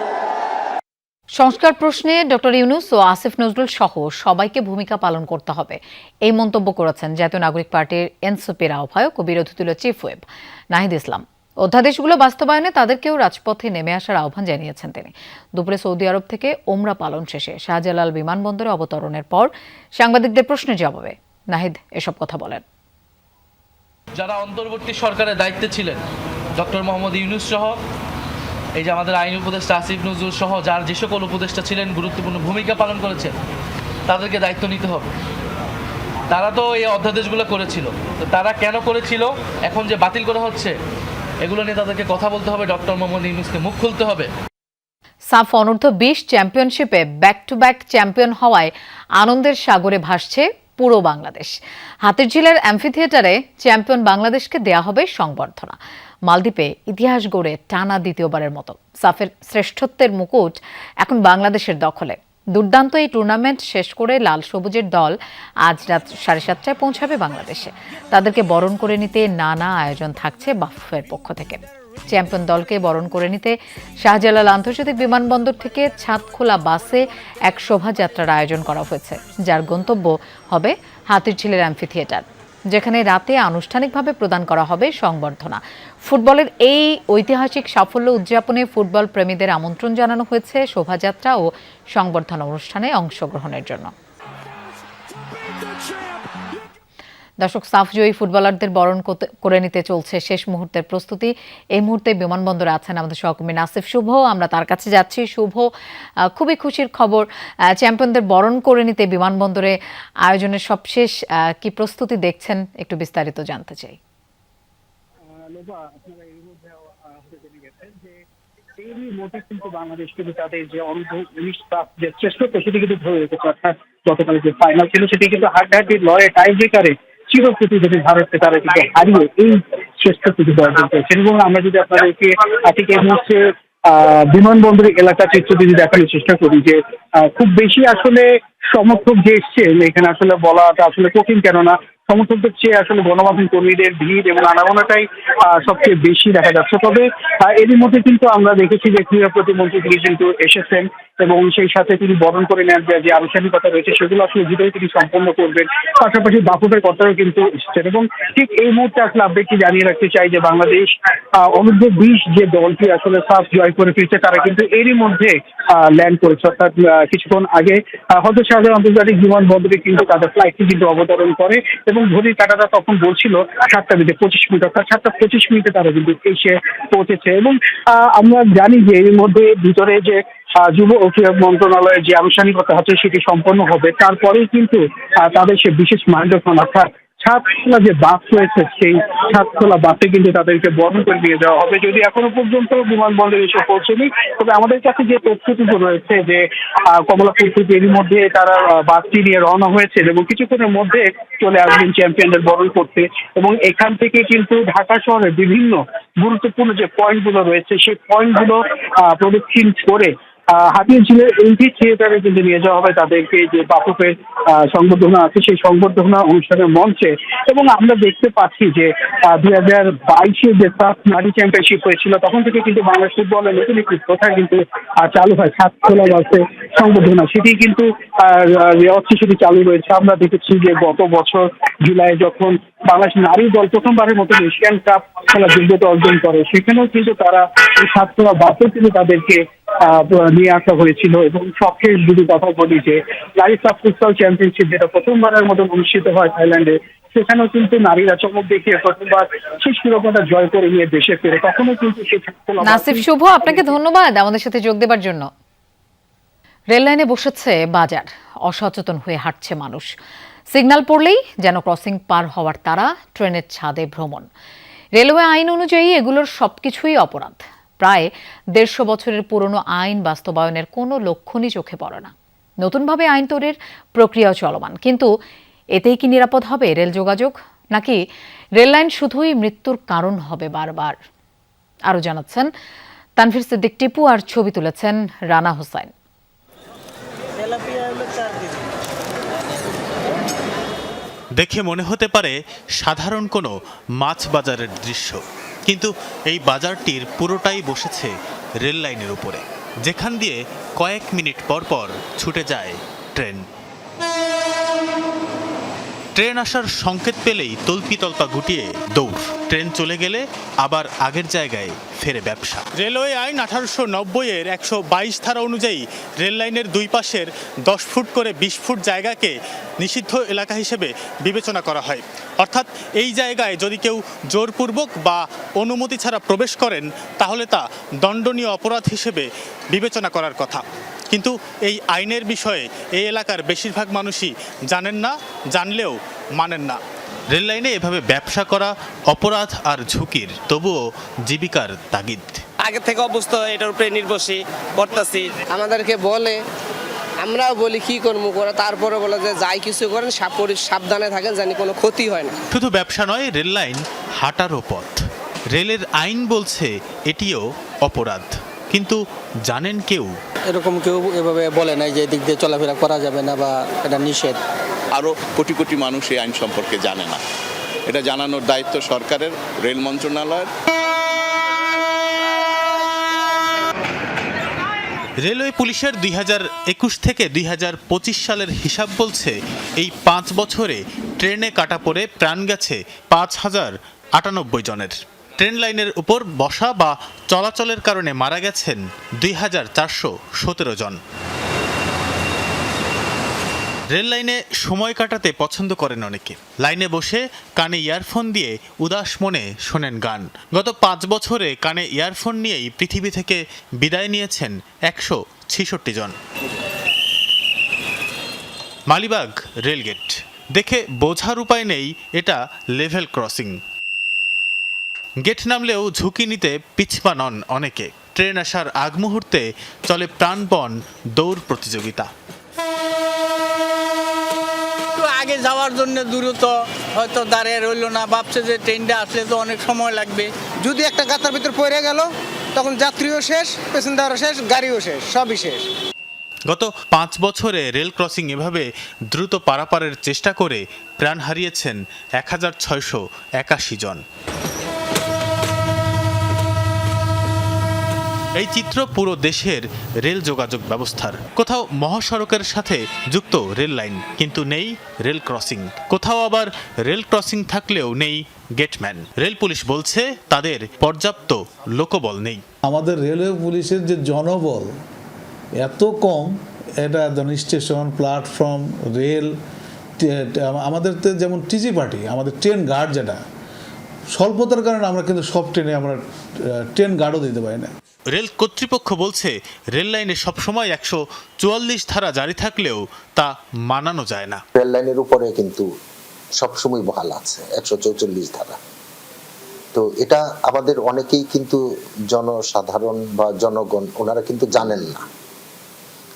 সংস্কার প্রশ্নে ডক্টর ইউনূস ও আসিফ নজরুল সহ সবাইকে ভূমিকা পালন করতে হবে, এই মন্তব্য করেছেন জাতীয় নাগরিক পার্টির এনসিপির আহ্বায়ক ও বিরোধী দলীয় চিফ হুইপ নাহিদ ইসলাম। অধ্যাদেশগুলো বাস্তবায়নে তাদেরকেও রাজপথে নেমে আসার আহ্বান জানিয়েছেন তিনি। দুপুরে সৌদি আরব থেকে ওমরা পালন শেষে শাহজালাল বিমানবন্দরে অবতরণের পর সাংবাদিকদের প্রশ্নের জবাবে নাহিদ এসব কথা বলেন। যারা অন্তর্বর্তী সরকারের দায়িত্বে ছিলেন, ডক্টর মোহাম্মদ ইউনূস সহ, এই যে আমাদের আইন উপদেষ্টা আসিফ নজরুল সহ যার যে সকল উপদেষ্টা ছিলেন, গুরুত্বপূর্ণ ভূমিকা পালন করেছেন, তাদেরকে দায়িত্ব নিতে হবে। তারা তো এই অধ্যাদেশগুলো করেছিল, তো তারা কেন করেছিল, এখন যে বাতিল করা হচ্ছে, এগুলো নিয়ে তাদেরকে কথা বলতে হবে। ডক্টর মোহাম্মদ ইউনূসকে মুখ খুলতে হবে। সাফ অনূর্ধ্ব 20 চ্যাম্পিয়নশিপে ব্যাক টু ব্যাক চ্যাম্পিয়ন হওয়ায় আনন্দের সাগরে ভাসছে পুরো বাংলাদেশ। হাতিরঝিলের অ্যাম্ফিথিয়েটারে চ্যাম্পিয়ন বাংলাদেশকে দেয়া হবে সংবর্ধনা। মালদ্বীপে ইতিহাস গড়ে টানা দ্বিতীয়বারের মতো সাফের শ্রেষ্ঠত্বের মুকুট এখন বাংলাদেশের দখলে। দুর্দান্ত এই টুর্নামেন্ট শেষ করে লাল সবুজের দল আজ রাত 7:30টায় পৌঁছাবে বাংলাদেশে। তাদেরকে বরণ করে নিতে নানা আয়োজন থাকছে বাফুফের পক্ষ থেকে। চ্যাম্পিয়ন দলকে বরণ করে নিতে শাহজালাল আন্তর্জাতিক বিমানবন্দর থেকে ছাদখোলা বাসে এক শোভাযাত্রার আয়োজন করা হয়েছে, যার গন্তব্য হবে হাতিরঝিলের অ্যাম্ফিথিয়েটার, যেখানে রাতে আনুষ্ঠানিকভাবে প্রদান করা হবে সংবর্ধনা। ফুটবলের এই ঐতিহাসিক সাফল্য উদযাপনে ফুটবল প্রেমীদের আমন্ত্রণ জানানো হয়েছে শোভাযাত্রা ও সংবর্ধনা অনুষ্ঠানে অংশগ্রহণের জন্য। দর্শক, সাফ জয়ী ফুটবলারদের বরণ করে নিতে চলছে শেষ মুহূর্তের প্রস্তুতি। এই মুহূর্তে বিমানবন্দরে আছেন আমাদের সহকর্মী নাসিফ শুভ, আমরা তার কাছে যাচ্ছি। শুভ, খুবই খুশির খবর, চ্যাম্পিয়নদের বরণ করে নিতে বিমানবন্দরে আয়োজনের সবশেষ কি প্রস্তুতি দেখছেন, একটু বিস্তারিত জানতে চাই। কিন্তু বাংলাদেশ কিন্তু তাদের যে অনূর্ধ্ব-19 যে শ্রেষ্ঠত্ব সেটি কিন্তু ধরে রেখেছে, অর্থাৎ গতকাল যে ফাইনাল ছিল সেটি কিন্তু হাড্ডাহাড্ডি লড়াই টাই ব্রেকারে চিরপ্রতিদ্বন্দ্বী ভারতকে তারা কিন্তু হারিয়ে এই শ্রেষ্ঠত্ব অর্জন করেছেন। এবং আমরা যদি আপনাদেরকে ঠিক এই মুহূর্তে বিমানবন্দরের এলাকা চিত্র যদি দেখানোর চেষ্টা করি, যে খুব বেশি আসলে সমর্থক যে এসছেন এখানে আসলে বলাটা আসলে কঠিন, কেননা সমর্থকদের চেয়ে আসলে গণমাধ্যম কর্মীদের ভিড় এবং আনাগোনাটাই সবচেয়ে বেশি দেখা যাচ্ছে। তবে এরই মধ্যে কিন্তু আমরা দেখেছি যে ক্রীড়া প্রতিমন্ত্রী তিনি কিন্তু এসেছেন এবং সেই সাথে তিনি বরণ করে নেওয়ার যে আনুষ্ঠানিকতা রয়েছে সেগুলো আসলে ভিতরে তিনি সম্পন্ন করবেন। পাশাপাশি বাফুফের কর্তারাও কিন্তু এসেছেন। এবং ঠিক এই মুহূর্তে আসলে আপডেটটি জানিয়ে রাখতে চাই যে বাংলাদেশ অনূর্ধ্ব-20 যে দলটি আসলে সাফ জয় করে ফিরছে, তারা কিন্তু এরই মধ্যে ল্যান্ড করেছে, অর্থাৎ কিছুক্ষণ আগে হজরত শাহজালাল আন্তর্জাতিক বিমানবন্দরে কিন্তু তাদের ফ্লাইটটি কিন্তু অবতরণ করে এবং ঘড়ির কাঁটাটা তখন বলছিল 7:25, অর্থাৎ 7:25 তারা কিন্তু এসে পৌঁছেছে। এবং আমরা জানি যে এর মধ্যে ভিতরে যে যুব ও ক্রীড়া মন্ত্রণালয়ের যে আনুষ্ঠানিকতা হচ্ছে সেটি সম্পন্ন হবে, তারপরেই কিন্তু তাদের সে বিশেষ মাইলস্টোন অর্থাৎ ছাদখোলা যে বাস রয়েছে সেই ছাদখোলা বাসে কিন্তু তাদেরকে বরণ করে নিয়ে যাওয়া হবে। যদি এখনো পর্যন্ত বিমানবন্দরে এসে পৌঁছেনি, তবে আমাদের কাছে যে তথ্যটুকু রয়েছে যে কমলাপুর থেকে এরই মধ্যে তারা বাসটি নিয়ে রওনা হয়েছে এবং কিছুক্ষণের মধ্যে চলে আসবেন চ্যাম্পিয়নদের বরণ করতে। এবং এখান থেকে কিন্তু ঢাকা শহরের বিভিন্ন গুরুত্বপূর্ণ যে পয়েন্টগুলো রয়েছে সেই পয়েন্টগুলো প্রদক্ষিণ করে হাতিরঝিলের এমপি থিয়েটারে কিন্তু নিয়ে যাওয়া হবে তাদেরকে, যে বাফুফের সংবর্ধনা আছে সেই সংবর্ধনা অনুষ্ঠানের মঞ্চে। এবং আমরা দেখতে পাচ্ছি যে 2022 যে সাফ নারী চ্যাম্পিয়নশিপ হয়েছিল তখন থেকে কিন্তু বাংলাদেশ ফুটবলের নতুন একটি প্রথা কিন্তু চালু হয়, ছাদখোলা বাসে সংবর্ধনা, সেটি কিন্তু সেটি চালু রয়েছে। আমরা দেখেছি যে গত বছর জুলাই যখন বাংলাদেশ নারী দল প্রথমবারের মতো এশিয়ান কাপ খেলার যোগ্যতা অর্জন করে, সেখানেও কিন্তু তারা এই ছাদখোলা বাসে কিন্তু তাদেরকে নিয়ে আসা হয়েছিল। এবং সবশেষ যদি কথা বলি যে নারী সাফ ফুটবল চ্যাম্পিয়নশিপ যেটা প্রথমবারের মতো অনুষ্ঠিত হয় থাইল্যান্ডে, সেখানেও কিন্তু নারীরা চমক দেখিয়ে প্রথমবার সেই শিরোপাটা জয় করে নিয়ে দেশে ফেরে। তখনও কিন্তু সেই নাসিফ শুভ, আপনাকে ধন্যবাদ আমাদের সাথে যোগ দেবার জন্য। রেল লাইনে বসেছে বাজার, অসচেতন হয়ে হাঁটছে মানুষ। সিগন্যাল পড়লেই যেন ক্রসিং পার হওয়ার তারা, ট্রেনের ছাদে ভ্রমণ। রেলওয়ে আইন অনুযায়ী এগুলোর সবকিছুই অপরাধ। প্রায় 150 বছরের পুরনো আইন বাস্তবায়নের কোনো লক্ষণই চোখে পড়ে না। নতুনভাবে আইন তৈরির প্রক্রিয়াও চলমান, কিন্তু এতেই কি নিরাপদ হবে রেল যোগাযোগ, নাকি রেল লাইন শুধুই মৃত্যুর কারণ হবে বারবার? আরও জানাচ্ছেন তানভীর সিদ্দিক টিপু, আর ছবি তুলেছেন রানা হোসাইন। দেখে মনে হতে পারে সাধারণ কোনো মাছ বাজারের দৃশ্য, কিন্তু এই বাজারটির পুরোটাই বসেছে রেল লাইনের উপরে। যেখান দিয়ে কয়েক মিনিট পর পর ছুটে যায় ট্রেন। ট্রেন আসার সংকেত পেলেই তল্পা গুটিয়ে দৌড়। ট্রেন চলে গেলে আবার আগের জায়গায় ফেরে ব্যবসা। রেলওয়ে আইন 1890-এর 122 ধারা অনুযায়ী রেল লাইনের দুই পাশের 10 ফুট করে 20 ফুট জায়গাকে নিষিদ্ধ এলাকা হিসেবে বিবেচনা করা হয়। অর্থাৎ এই জায়গায় যদি কেউ জোরপূর্বক বা অনুমতি ছাড়া প্রবেশ করেন তাহলে তা দণ্ডনীয় অপরাধ হিসেবে বিবেচনা করার কথা। কিন্তু এই আইনের বিষয়ে এই এলাকার বেশিরভাগ মানুষই জানেন না, জানলেও মানেন না। রেল লাইনে এভাবে ব্যবসা করা অপরাধ আর ঝুঁকির, তবুও জীবিকার তাগিদ। আগে থেকে অবস্থা এটার উপরে নির্ভরশীল করতেছি। আমাদেরকে বলে, আমরাও বলি কি করবো করে, তারপরে বলে যে যাই কিছু করেন সাবধানে থাকেন, জানি কোনো ক্ষতি হয় না। শুধু ব্যবসা নয়, রেল লাইন হাঁটারও পথ। রেলের আইন বলছে এটিও অপরাধ, কিন্তু জানেন কেউ? এরকম কেউ এভাবে বলে নাই যে এদিক দিয়ে চলাফেরা করা যাবে না বা এটা নিষেধ। আরও কোটি কোটি মানুষ এই আইন সম্পর্কে জানে না। এটা জানানোর দায়িত্ব সরকারের, রেল মন্ত্রণালয়ের। রেলওয়ে পুলিশের 2021 থেকে 2025 সালের হিসাব বলছে এই 5 বছরে ট্রেনে কাটা পড়ে প্রাণ গেছে 5098 জনের। ট্রেন লাইনের উপর বসা বা চলাচলের কারণে মারা গেছেন 2417 জন। রেল লাইনে সময় কাটাতে পছন্দ করেন অনেকে। লাইনে বসে কানে ইয়ারফোন দিয়ে উদাস মনে শোনেন গান। গত 5 বছরে কানে ইয়ারফোন নিয়েই পৃথিবী থেকে বিদায় নিয়েছেন 166 জন। মালিবাগ রেলগেট দেখে বোঝার উপায় নেই এটা লেভেল ক্রসিং। গেট নামলেও ঝুঁকি নিতে পিছপা নন অনেকে। ট্রেন আসার আগ মুহূর্তে চলে প্রাণপণ দৌড় প্রতিযোগিতা। আগে যাওয়ার জন্য দূরত্ব হয়তো দাঁড়িয়ে রইল না, ভাবছে যে ট্রেনটা আসলে তো অনেক সময় লাগবে। যদি একটা গাতার ভিতর পড়ে গেল তখন যাত্রীও শেষ, প্যাসেঞ্জারও শেষ, গাড়িও শেষ, সবই শেষ। গত 5 বছরে রেল ক্রসিং এভাবে দ্রুত পারাপারের চেষ্টা করে প্রাণ হারিয়েছেন 1681 জন। এই চিত্র পুরো দেশের রেল যোগাযোগ ব্যবস্থার। কোথাও মহাসড়কের সাথে যুক্ত রেল লাইন, কিন্তু নেই রেল ক্রসিং। কোথাও আবার রেল ক্রসিং থাকলেও নেই গেটম্যান। রেল পুলিশ বলছে তাদের পর্যাপ্ত লোকবল নেই। আমাদের রেলওয়ে পুলিশের যে জনবল এত কম, এটা স্টেশন, প্ল্যাটফর্ম, রেল, আমাদের তো যেমন টিজি পার্টি, আমাদের ট্রেন গার্ড যেটা স্বল্পতার কারণে আমরা কিন্তু সব ট্রেনে আমরা ট্রেন গার্ডও দিতে পারি না। রেল কর্তৃপক্ষ বলছে রেল লাইনে সবসময় 144 ধারা জারি থাকলেও তা মানানো যায় না। রেল লাইনের উপরে কিন্তু সবসময় বহাল আছে 144 ধারা। তো এটা আমাদের অনেকেই কিন্তু জনসাধারণ বা জনগণ ওনারা কিন্তু জানেন না,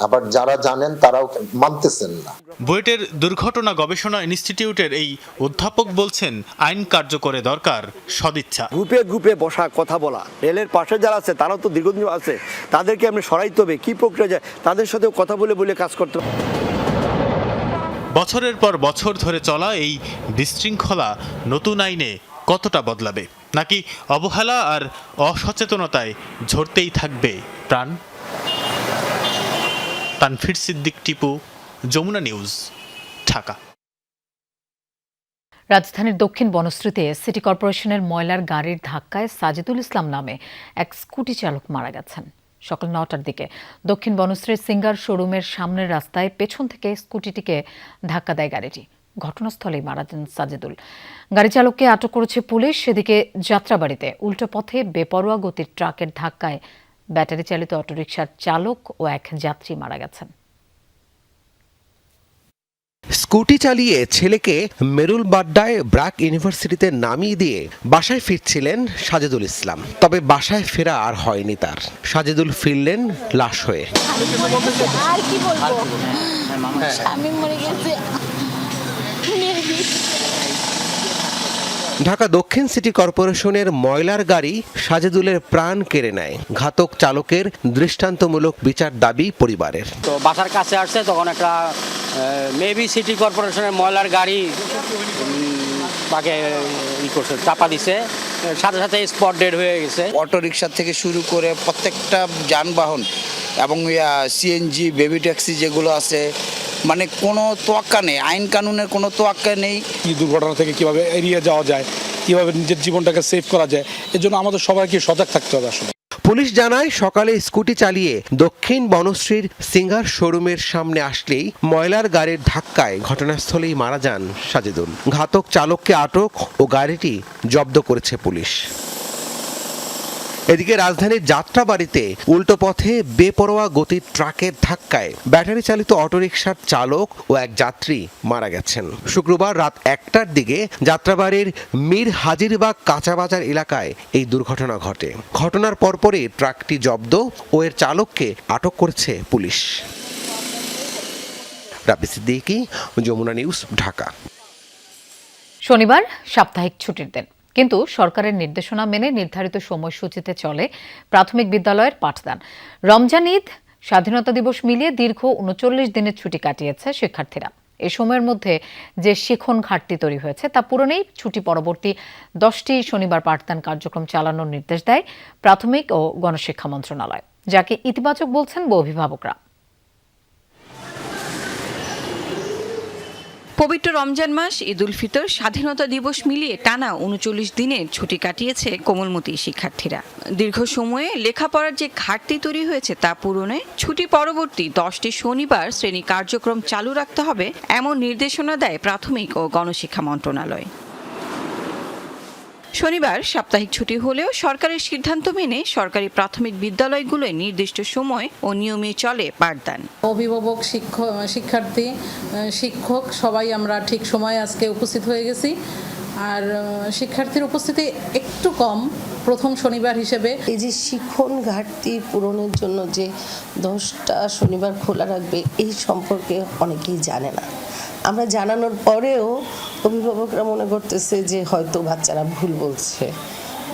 আবার যারা জানেন তারাও মানতেছেন না। বুয়েটের দুর্ঘটনা গবেষণা ইনস্টিটিউটের এই অধ্যাপক বলছেন আইন কার্যকরে দরকার সদিচ্ছা। গ্রুপে গ্রুপে বসা, কথা বলা। রেলের পাশে যারা আছে তারাও তো দীর্ঘদিন আছে, তাদেরকে আপনি সরাইতে হবে। কি প্রক্রিয়া যায় তাদের সাথেও কথা বলে বলে কাজ করতে হবে। বছরের পর বছর ধরে চলা এই বিশৃঙ্খলা নতুন আইনে কতটা বদলাবে, নাকি অবহেলা আর অসচেতনতায় ঝরতেই থাকবে প্রাণ? তানফির সিদ্দিক, টিপু, যমুনা নিউজ, ঢাকা। রাজধানীর দক্ষিণ বনশ্রীতে সিটি কর্পোরেশনের ময়লার গাড়ির ধাক্কায় সাজিদুল ইসলাম নামে এক স্কুটি চালক মারা গেছেন। সকাল 9টার দিকে দক্ষিণ বনশ্রীর সিঙ্গার শোরুমের সামনের রাস্তায় পেছন থেকে স্কুটিটিকে ধাক্কা দেয় গাড়িটি। ঘটনাস্থলেই মারা যান সাজিদুল। গাড়ি চালককে আটক করেছে পুলিশ। সেদিকে যাত্রাবাড়িতে উল্টো পথে বেপরোয়া গতির ট্রাকের ধাক্কায় ব্যাটারি চালিত অটোরিকশার চালক ও এক যাত্রী মারা গেছেন। স্কুটি চালিয়ে ছেলেকে মেরুল বাড্ডায় ব্র্যাক ইউনিভার্সিটিতে নামিয়ে দিয়ে বাসায় ফিরছিলেন সাজিদুল ইসলাম। তবে বাসায় ফেরা আর হয়নি তার। সাজিদুল ফিরলেন লাশ হয়ে। ঢাকা দক্ষিণ সিটি কর্পোরেশনের ময়লার গাড়ি সাজিদুলের প্রাণ কেড়ে নেয়। ঘাতক চালকের দৃষ্টান্তমূলক বিচার দাবি পরিবারের। তো বাসার কাছে আসছে তখন একটা মেবি সিটি কর্পোরেশনের ময়লার গাড়ি তাকে চাপা দিছে, সাথে সাথে স্পট ডেড হয়ে গেছে। অটো রিক্সা থেকে শুরু করে প্রত্যেকটা যানবাহন এবং সিএনজি বেবি ট্যাক্সি যেগুলো আছে, মানে কোনো তোয়াক্কা নেই, আইন কানুনের কোনো তোয়াক্কা নেই। এই দুর্ঘটনা থেকে কিভাবে এড়িয়ে যাওয়া যায়, কিভাবে নিজের জীবনটাকে সেভ করা যায়, এর জন্য আমাদের সবাইকে সজাগ থাকতে হবে। আসলে পুলিশ জানায় সকালে স্কুটি চালিয়ে দক্ষিণ বনশ্রীর সিঙ্গার শোরুমের সামনে আসলেই ময়লার গাড়ির ধাক্কায় ঘটনাস্থলেই মারা যান সাজেদুল। ঘাতক চালককে আটক ও গাড়িটি জব্দ করেছে পুলিশ। এদিকে রাজধানীর যাত্রাবাড়িতে উল্টো পথে বেপরোয়া গতির ট্রাকের ধাক্কায় ব্যাটারি চালিত অটোরিকশার চালক ও এক যাত্রী মারা গেছেন। শুক্রবার রাত 1টার দিকে যাত্রাবাড়ির মীর হাজিরবাগ কাঁচাবাজার এলাকায় এই দুর্ঘটনা ঘটে। ঘটনার পরপরই ট্রাকটি জব্দ ও এর চালককে আটক করেছে পুলিশ। রাবি সিদ্দিকী, যমুনা নিউজ, ঢাকা। শনিবার সাপ্তাহিক ছুটির দিন, কিন্তু সরকারের নির্দেশনা মেনে নির্ধারিত সময়সূচিতে চলে প্রাথমিক বিদ্যালয়ের পাঠদান। রমজান ঈদ, স্বাধীনতা দিবস মিলিয়ে দীর্ঘ ৩৯ দিনের ছুটি কাটিয়েছে শিক্ষার্থীরা। এই সময়ের মধ্যে যে শিখন ঘাটতি তৈরি হয়েছে তা পূরণেই ছুটি পরবর্তী 10টি শনিবার পাঠদান কার্যক্রম চালানোর নির্দেশ দেয় প্রাথমিক ও গণশিক্ষা মন্ত্রণালয়, যাকে ইতিবাচক বলছেন অভিভাবকরা। পবিত্র রমজান মাস, ঈদ উল ফিতর, স্বাধীনতা দিবস মিলিয়ে টানা ৩৯ দিনের ছুটি কাটিয়েছে কোমলমতি শিক্ষার্থীরা। দীর্ঘ সময়ে লেখাপড়ার যে ঘাটতি তৈরি হয়েছে তা পূরণে ছুটি পরবর্তী 10টি শনিবার শ্রেণী কার্যক্রম চালু রাখতে হবে এমন নির্দেশনা দেয় প্রাথমিক ও গণশিক্ষা মন্ত্রণালয়। শনিবার সাপ্তাহিক ছুটি হলেও সরকারের সিদ্ধান্ত মেনে সরকারি প্রাথমিক বিদ্যালয়গুলোয় নির্দিষ্ট সময় ও নিয়মে চলে পাঠদান। অভিভাবক, শিক্ষার্থী, শিক্ষক সবাই আমরা ঠিক সময়ে আজকে উপস্থিত হয়ে গেছি। আর শিক্ষার্থীর উপস্থিতি একটু কম প্রথম শনিবার হিসেবে। এই যে শিখন ঘাটতি পূরণের জন্য যে 10টা শনিবার খোলা রাখবে, এই সম্পর্কে অনেকেই জানে না। আমরা জানানোর পরেও অভিভাবকরা মনে করতেছে যে হয়তো বাচ্চারা ভুল বলছে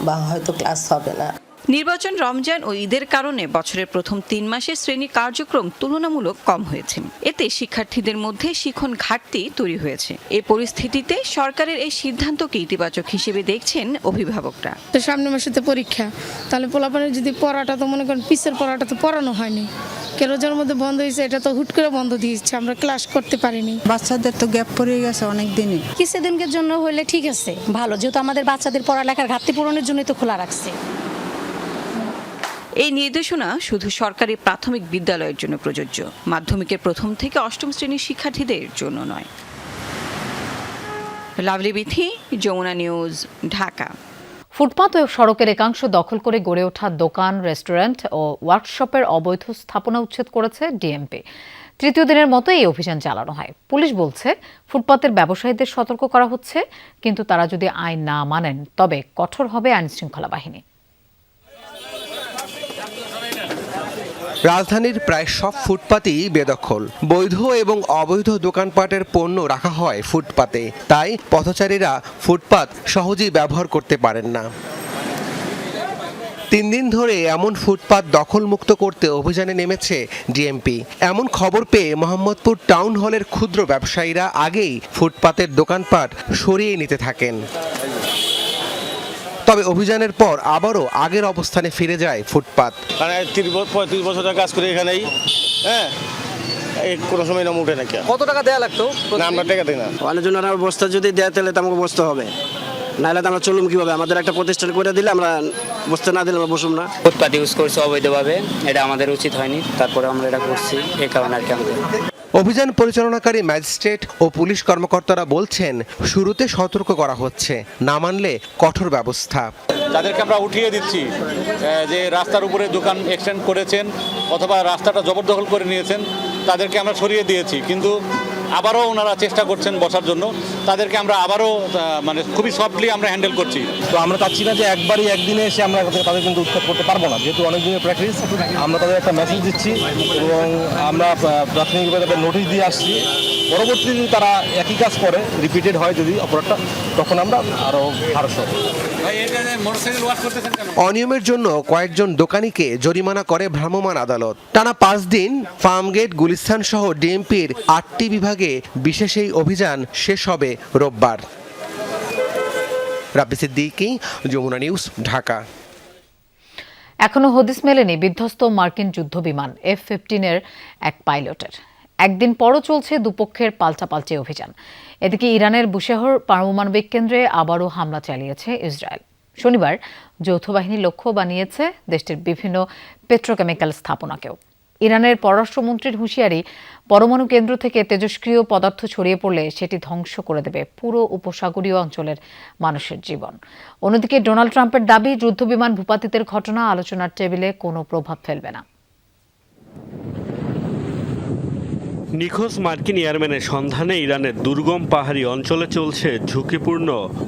বা হয়তো ক্লাস হবে না। নির্বাচন, রমজান ও ঈদের কারণে বছরের প্রথম 3 মাসে শ্রেণী কার্যক্রম তুলনামূলক কম হয়েছে। এতে শিক্ষার্থীদের মধ্যে শিখন ঘাটতি তৈরি হয়েছে। এই পরিস্থিতিতে সরকারের এই সিদ্ধান্তকে ইতিবাচক হিসেবে দেখছেন অভিভাবকরা। তো সামনের মাসে তো পরীক্ষা, তাহলে পোলাপানের যদি পড়াটা তো মনে করেন পিসের পড়াটা তো পড়ানো হয়নি, রোজার মধ্যে বন্ধ হয়েছে, এটা তো হুট করে বন্ধ দিয়েছে, আমরা ক্লাস করতে পারিনি। বাচ্চাদের তো গ্যাপ পড়ে গেছে অনেক দিনই। কিছুদিনের জন্য হলে ঠিক আছে, ভালো, যেহেতু আমাদের বাচ্চাদের পড়ালেখার ঘাটতি পূরণের জন্যই তো খোলা রাখছে। এই নির্দেশনা শুধু সরকারি প্রাথমিক বিদ্যালয়ের জন্য প্রযোজ্য, মাধ্যমিকের প্রথম থেকে 8ম শ্রেণীর শিক্ষার্থীদের জন্য নয়। লাভলি বিথি, যমুনা নিউজ, ঢাকা। ফুটপাত ও সড়কের একাংশ দখল করে গড়ে ওঠা দোকান, রেস্টুরেন্ট ও ওয়ার্কশপের অবৈধ স্থাপনা উচ্ছেদ করেছে ডিএমপি। তৃতীয় দিনের মতো এই অভিযান চালানো হয়। পুলিশ বলছে, ফুটপাতের ব্যবসায়ীদের সতর্ক করা হচ্ছে, কিন্তু তারা যদি আইন না মানেন তবে কঠোর হবে আইনশৃঙ্খলা বাহিনী। রাজধানীর প্রায় সব ফুটপাতই বেদখল। বৈধ এবং অবৈধ দোকানপাটের পণ্য রাখা হয় ফুটপাতে, তাই পথচারীরা ফুটপাত সহজেই ব্যবহার করতে পারেন না। 3 দিন ধরে এমন ফুটপাত দখলমুক্ত করতে অভিযানে নেমেছে ডিএমপি। এমন খবর পেয়ে মোহাম্মদপুর টাউন হলের ক্ষুদ্র ব্যবসায়ীরা আগেই ফুটপাতের দোকানপাট সরিয়ে নিতে থাকেন। তবে অভিযানের পর আবারও আগের অবস্থানে ফিরে যায় ফুটপাত। 35 বছর কাজ করে এখানেই, হ্যাঁ, কোনো সময় নাম উঠে নাকি। কত টাকা দেয়া লাগতো? না, আমরা টাকা দিই না। অনেক জন্য বস্তা যদি দেয় তাহলে তো আমাকে বসতে হবে, নাহলে তো আমরা চলুম কিভাবে? আমাদের একটা প্রতিষ্ঠান করে দিলে আমরা বসতে না দিলে আমরা বসুম না। ফুটপাত ইউজ করছে অবৈধভাবে, এটা আমাদের উচিত হয়নি, তারপরে আমরা এটা করছি, এই কারণে আর কি আমাদের। অভিযান পরিচালনাকারী ম্যাজিস্ট্রেট ও পুলিশ কর্মকর্তারা বলছেন, শুরুতে সতর্ক করা হচ্ছে, না মানলে কঠোর ব্যবস্থা। তাদেরকে আমরা উঠিয়ে দিচ্ছি যে রাস্তার উপরে দোকান এক্সটেন্ড করেছেন অথবা রাস্তাটা জবরদখল করে নিয়েছেন, তাদেরকে আমরা সরিয়ে দিয়েছি, কিন্তু আবারও ওনারা চেষ্টা করছেন বসার জন্য। তাদেরকে আমরা আবারও মানে খুবই সফটলি আমরা হ্যান্ডেল করছি। তো আমরা চাচ্ছি না যে একদিনে এসে আমরা তাদের কিন্তু উৎখাত করতে পারবো না, যেহেতু অনেক দিনের প্র্যাকটিস। আমরা তাদের একটা মেসেজ দিচ্ছি এবং আমরা প্রাথমিকভাবে তাদের নোটিশ দিয়ে আসছি। পরবর্তী যদি তারা একই কাজ করে, রিপিটেড হয় যদি অপরাধটা, তখন আমরা আরও হারস হব। অনিয়মের জন্য কয়েকজন দোকানিকে জরিমানা করে ভ্রাম্যমাণ আদালত। টানা 5 দিন ফার্মগেট, গুলিস্তান সহ ডিএমপির 8টি বিভাগে বিশেষ এই অভিযান শেষ হবে রোববার। রাব্বি সিদ্দিকী, যমুনা নিউজ, ঢাকা। এখনো হদিস মেলেনি বিধ্বস্ত মার্কিন যুদ্ধবিমান F-15 এক পাইলটের। একদিন পরও চলছে দুপক্ষের পাল্টাপাল্টি অভিযান। এদিকে ইরানের বুশেহর পারমাণবিক কেন্দ্রে আবারও হামলা চালিয়েছে ইসরায়েল। শনিবার যৌথ বাহিনী লক্ষ্য বানিয়েছে দেশটির বিভিন্ন পেট্রোকেমিক্যাল স্থাপনাকেও। ইরানের পররাষ্ট্রমন্ত্রীর হুঁশিয়ারি, পরমাণু কেন্দ্র থেকে তেজস্ক্রিয় পদার্থ ছড়িয়ে পড়লে সেটি ধ্বংস করে দেবে পুরো উপসাগরীয় অঞ্চলের মানুষের জীবন। অন্যদিকে ডোনাল্ড ট্রাম্পের দাবি, যুদ্ধবিমান ভূপাতিতের ঘটনা আলোচনার টেবিলে কোনো প্রভাব ফেলবে না। নিখোঁজ মার্কিন এয়ারম্যানের সন্ধানে ইরানের দুর্গম পাহাড়ি অঞ্চলে চলছে ঝুঁকিপূর্ণ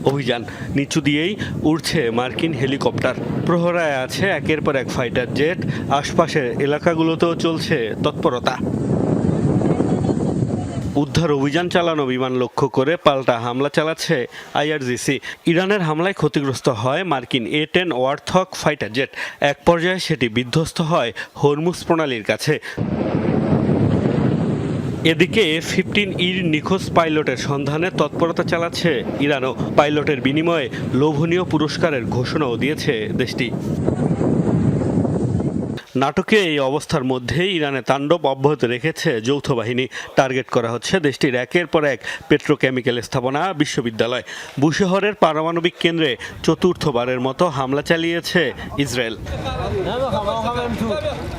অভিযান। নিচু দিয়েই উড়ছে মার্কিন হেলিকপ্টার, প্রহরায় আছে একের পর এক ফাইটার জেট। আশপাশের এলাকাগুলোতেও চলছে তৎপরতা। উদ্ধার অভিযান চালানো বিমান লক্ষ্য করে পাল্টা হামলা চালাচ্ছে IRGC। ইরানের হামলায় ক্ষতিগ্রস্ত হয় মার্কিন A-10 ওয়ারথক ফাইটার জেট। এক পর্যায়ে সেটি বিধ্বস্ত হয় হরমুজ প্রণালীর কাছে। এদিকে F-15 নিখোঁজ পাইলটের সন্ধানে তৎপরতা চালাচ্ছে ইরানও। পাইলটের বিনিময়ে লোভনীয় পুরস্কারের ঘোষণাও দিয়েছে দেশটি। নাটকে এই অবস্থার মধ্যেই ইরানে তাণ্ডব অব্যাহত রেখেছে যৌথ বাহিনী। টার্গেট করা হচ্ছে দেশটির একের পর এক পেট্রোকেমিক্যাল স্থাপনা, বিশ্ববিদ্যালয়। বুশেহরের পারমাণবিক কেন্দ্রে চতুর্থবারের মতো হামলা চালিয়েছে ইসরায়েল।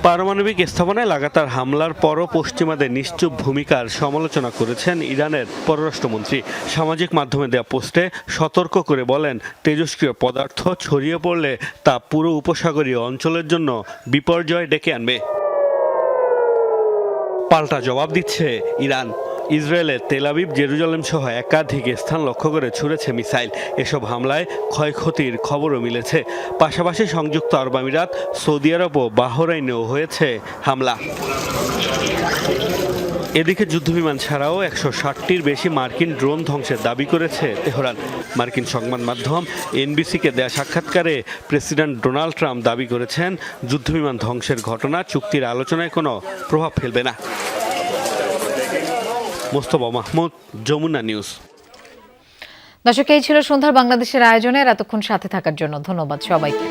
পারমাণবিক স্থাপনায় লাগাতার হামলার পরও পশ্চিমাদের নিশ্চুপ ভূমিকার সমালোচনা করেছেন ইরানের পররাষ্ট্রমন্ত্রী। সামাজিক মাধ্যমে দেওয়া পোস্টে সতর্ক করে বলেন, তেজস্ক্রিয় পদার্থ ছড়িয়ে পড়লে তা পুরো উপসাগরীয় অঞ্চলের জন্য বিপর্যয় ডেকে আনবে। পাল্টা জবাব দিচ্ছে ইরান। ইসরায়েলের তেল আবিব, জেরুজালেম সহ একাধিক স্থান লক্ষ্য করে ছুড়েছে মিসাইল। এসব হামলায় ক্ষয়ক্ষতির খবরও মিলেছে। পাশাপাশি সংযুক্ত আরব আমিরাত, সৌদি আরব ও বাহরাইনেও হয়েছে হামলা। এদিকে যুদ্ধবিমান ছাড়াও 160টির বেশি মার্কিন ড্রোন ধ্বংসের দাবি করেছে তেহরান। মার্কিন সংবাদ মাধ্যম NBC-কে দেয়া সাক্ষাৎকারে প্রেসিডেন্ট ডোনাল্ড ট্রাম্প দাবি করেছেন, যুদ্ধবিমান ধ্বংসের ঘটনা চুক্তির আলোচনায় কোনো প্রভাব ফেলবে না। মোস্তফা মাহমুদ, যমুনা নিউজ। দর্শক, এই ছিল সন্ধ্যার বাংলাদেশের আয়োজনের। এতক্ষণ সাথে থাকার জন্য ধন্যবাদ সবাইকে।